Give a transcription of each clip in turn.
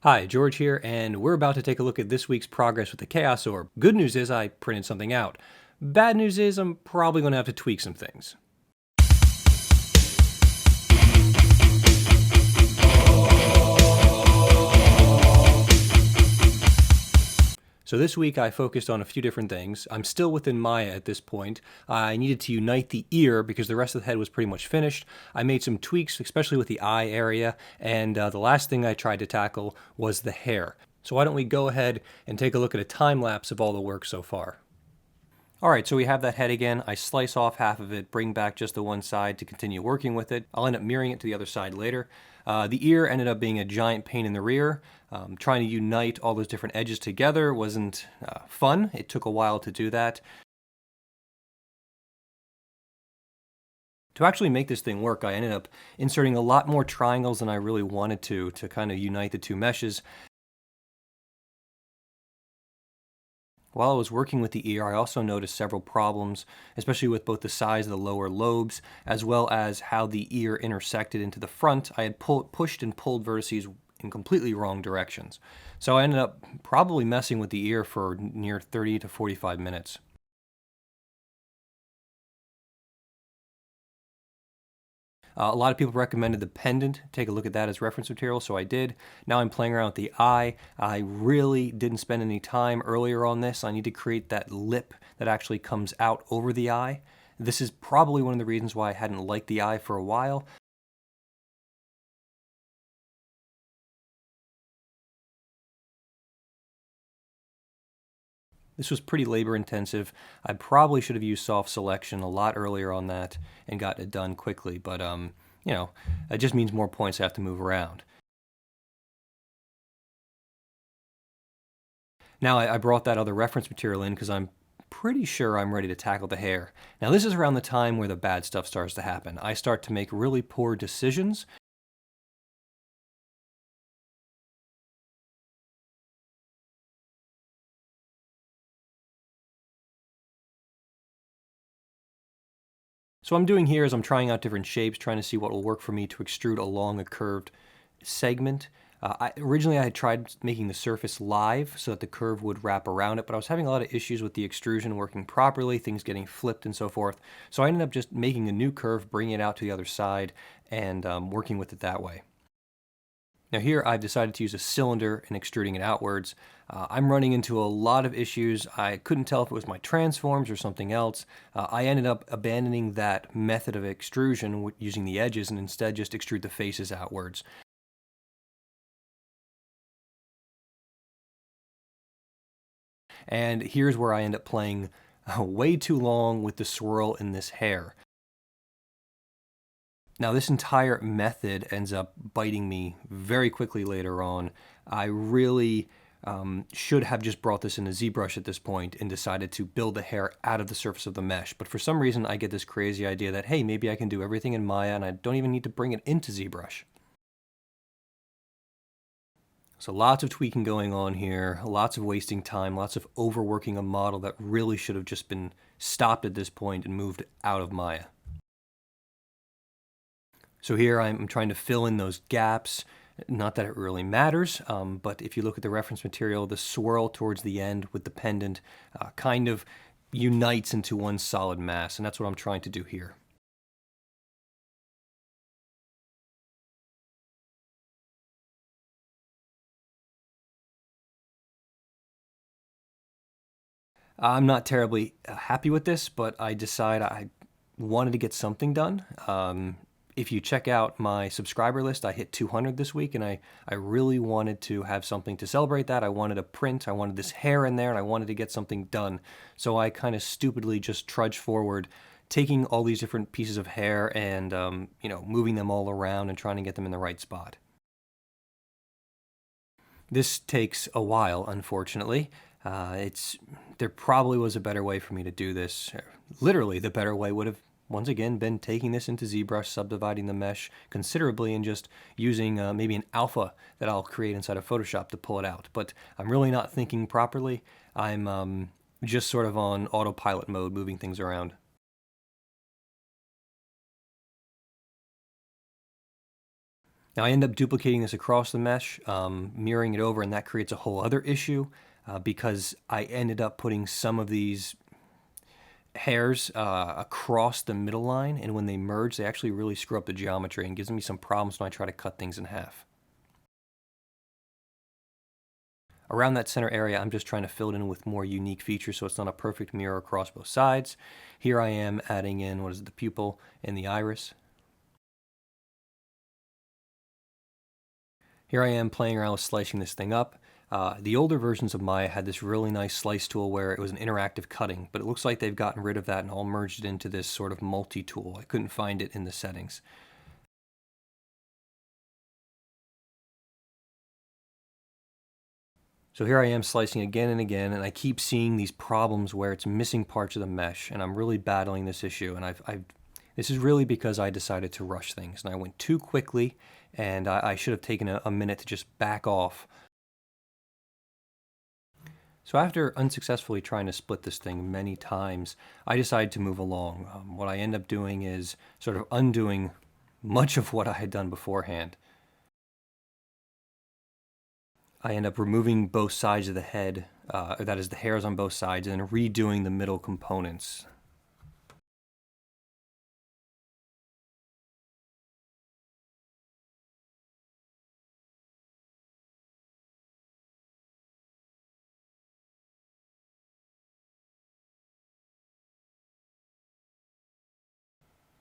Hi, George here, and we're about to take a look at this week's progress with the Chaos Orb. Good news is I printed something out. Bad news is I'm probably going to have to tweak some things. So this week I focused on a few different things. I'm still within Maya at this point. I needed to unite the ear because the rest of the head was pretty much finished. I made some tweaks, especially with the eye area, and the last thing I tried to tackle was the hair. So why don't we go ahead and take a look at a time lapse of all the work so far. All right, so we have that head again. I slice off half of it, bring back just the one side to continue working with it. I'll end up mirroring it to the other side later. The ear ended up being a giant pain in the rear. Trying to unite all those different edges together wasn't fun. It took a while to do that. To actually make this thing work, I ended up inserting a lot more triangles than I really wanted to kind of unite the two meshes. While I was working with the ear, I also noticed several problems, especially with both the size of the lower lobes, as well as how the ear intersected into the front. I had pushed and pulled vertices in completely wrong directions. So I ended up probably messing with the ear for near 30 to 45 minutes. A lot of people recommended the pendant. Take a look at that as reference material, so I did. Now I'm playing around with the eye. I really didn't spend any time earlier on this. I need to create that lip that actually comes out over the eye. This is probably one of the reasons why I hadn't liked the eye for a while. This was pretty labor intensive. I probably should have used soft selection a lot earlier on that and gotten it done quickly, but you know, it just means more points I have to move around. Now I brought that other reference material in because I'm pretty sure I'm ready to tackle the hair. Now this is around the time where the bad stuff starts to happen. I start to make really poor decisions. So what I'm doing here is I'm trying out different shapes, trying to see what will work for me to extrude along a curved segment. Originally I had tried making the surface live so that the curve would wrap around it, but I was having a lot of issues with the extrusion working properly, things getting flipped and so forth. So I ended up just making a new curve, bringing it out to the other side, and working with it that way. Now here I've decided to use a cylinder and extruding it outwards. I'm running into a lot of issues. I couldn't tell if it was my transforms or something else. I ended up abandoning that method of extrusion using the edges and instead just extrude the faces outwards. And here's where I end up playing way too long with the swirl in this hair. Now this entire method ends up biting me very quickly later on. I really should have just brought this in a ZBrush at this point and decided to build the hair out of the surface of the mesh. But for some reason I get this crazy idea that, hey, maybe I can do everything in Maya and I don't even need to bring it into ZBrush. So lots of tweaking going on here, lots of wasting time, lots of overworking a model that really should have just been stopped at this point and moved out of Maya. So here I'm trying to fill in those gaps. Not that it really matters, but if you look at the reference material, the swirl towards the end with the pendant kind of unites into one solid mass, and that's what I'm trying to do here. I'm not terribly happy with this, but I decide I wanted to get something done. If you check out my subscriber list, I hit 200 this week, and I really wanted to have something to celebrate that. I wanted a print, I wanted this hair in there, and I wanted to get something done. So I kind of stupidly just trudged forward, taking all these different pieces of hair and moving them all around and trying to get them in the right spot. This takes a while, unfortunately. There probably was a better way for me to do this. Literally, the better way would have once again been taking this into ZBrush, subdividing the mesh considerably, and just using maybe an alpha that I'll create inside of Photoshop to pull it out. But I'm really not thinking properly. I'm just sort of on autopilot mode, moving things around. Now I end up duplicating this across the mesh, mirroring it over, and that creates a whole other issue because I ended up putting some of these hairs across the middle line, and when they merge, they actually really screw up the geometry and gives me some problems when I try to cut things in half. Around that center area, I'm just trying to fill it in with more unique features so it's not a perfect mirror across both sides. Here I am adding in, what is it, the pupil and the iris. Here I am playing around with slicing this thing up. The older versions of Maya had this really nice slice tool where it was an interactive cutting, but it looks like they've gotten rid of that and all merged it into this sort of multi-tool. I couldn't find it in the settings. So here I am slicing again and again, and I keep seeing these problems where it's missing parts of the mesh, and I'm really battling this issue. And this is really because I decided to rush things, and I went too quickly, and I should have taken a minute to just back off. So after unsuccessfully trying to split this thing many times, I decided to move along. What I end up doing is sort of undoing much of what I had done beforehand. I end up removing both sides of the head, or that is the hairs on both sides, and redoing the middle components.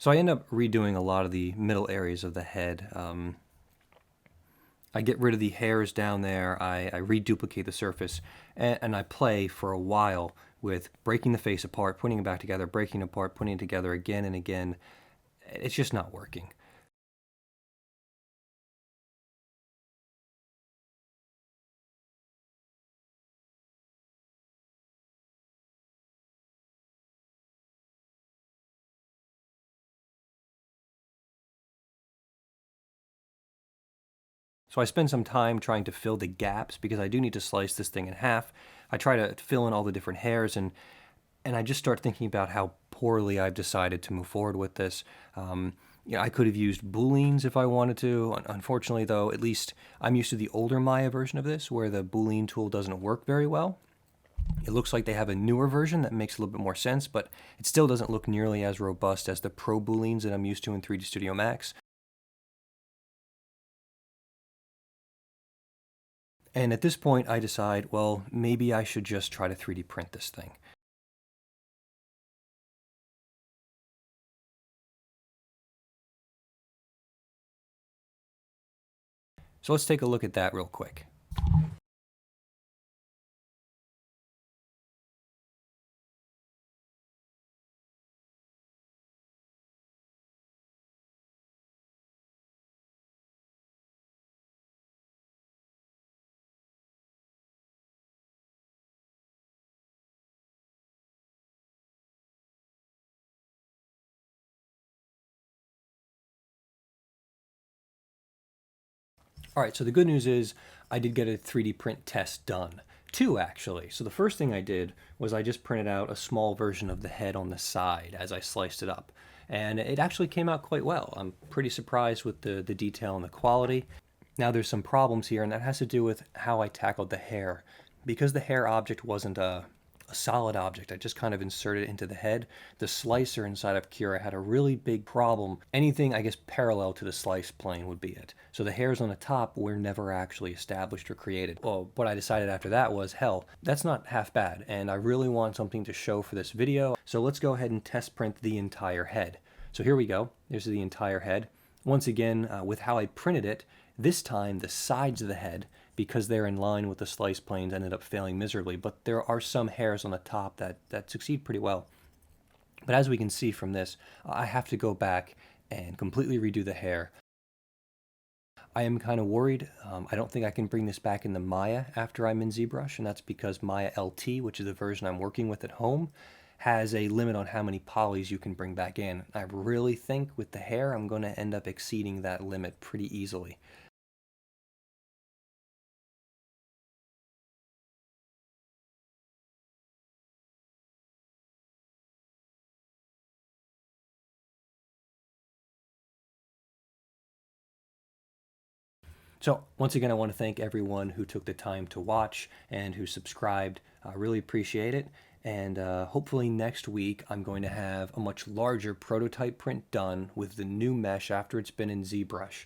So I end up redoing a lot of the middle areas of the head. I get rid of the hairs down there, I reduplicate the surface, and I play for a while with breaking the face apart, putting it back together, breaking it apart, putting it together again and again. It's just not working. So I spend some time trying to fill the gaps because I do need to slice this thing in half. I try to fill in all the different hairs, and I just start thinking about how poorly I've decided to move forward with this. I could have used booleans if I wanted to. Unfortunately, though, at least I'm used to the older Maya version of this where the boolean tool doesn't work very well. It looks like they have a newer version that makes a little bit more sense, but it still doesn't look nearly as robust as the Pro Booleans that I'm used to in 3D Studio Max. And at this point, I decide, well, maybe I should just try to 3D print this thing. So let's take a look at that real quick. All right, so the good news is I did get a 3D print test done. Two, actually. So the first thing I did was I just printed out a small version of the head on the side as I sliced it up. And it actually came out quite well. I'm pretty surprised with the detail and the quality. Now there's some problems here, and that has to do with how I tackled the hair. Because the hair object wasn't a solid object, I just kind of inserted it into the head. The slicer inside of Cura had a really big problem. Anything, I guess, parallel to the slice plane would be it. So the hairs on the top were never actually established or created. Well, what I decided after that was, hell, that's not half bad, and I really want something to show for this video. So let's go ahead and test print the entire head. So here we go. There's the entire head. Once again, with how I printed it, this time the sides of the head, because they're in line with the slice planes, ended up failing miserably, but there are some hairs on the top that succeed pretty well. But as we can see from this, I have to go back and completely redo the hair. I am kind of worried. I don't think I can bring this back in the Maya after I'm in ZBrush, and that's because Maya LT, which is the version I'm working with at home, has a limit on how many polys you can bring back in. I really think with the hair, I'm going to end up exceeding that limit pretty easily. So once again, I want to thank everyone who took the time to watch and who subscribed. I really appreciate it. And hopefully next week, I'm going to have a much larger prototype print done with the new mesh after it's been in ZBrush.